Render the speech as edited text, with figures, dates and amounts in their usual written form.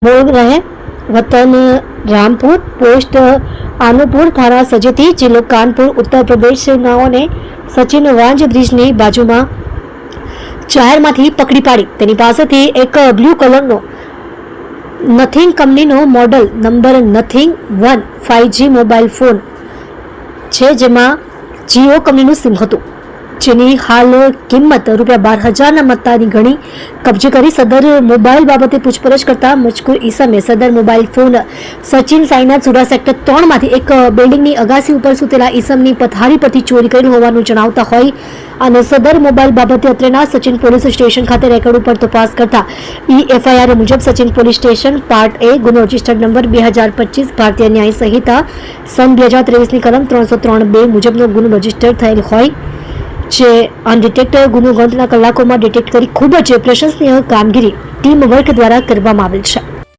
मूल रहे वतन रामपुर, पोस्ट आनुपुर, थाना सजेती, जिलो कानपुर, उत्तर प्रदेश ने सचिन वांझ ब्रिजनी बाजुमां जाहेरमांथी पकड़ी पाड़ी तेनी पासेथी एक ब्लू कलरनो नथिंग कंपनीनो model number Nothing 1 5G mobile phone छे, जेमां जियो कंपनीनुं सिम हतुं, जेनी हाल किंमत ₹12,000 मत्तानी गणी कब्जे करी सदर मोबाइल बाबते पूछपरछ करता मजकूर ईसमे सदर मोबाइल फोन सचिन साईनाथ सुरा सेक्टर 3 मांथी एक बिल्डिंगनी अगासी उपर सुतेला ईसमनी पथारी परथी चोरी करेल होवानुं जणावता होय अने सदर मोबाइल बाबते અત્રેના सचिन पोलीस स्टेशन खाते रेकॉर्ड पर तपास करता FIR मुजब Sachin police station part A गुनो रजिस्टर्ड नंबर 2025 भारतीय न्याय संहिता सन 2023 ની કલમ 303(2) મુજબનો ગુનો રજીસ્ટર થયેલ હોય જે અનડિટેક્ટ ગુનો ગણતરીના કલાકોમાં ડિટેક્ટ કરી ખૂબ જ પ્રશંસનીય કામગીરી ટીમ વર્ક દ્વારા કરવામાં આવેલ છે।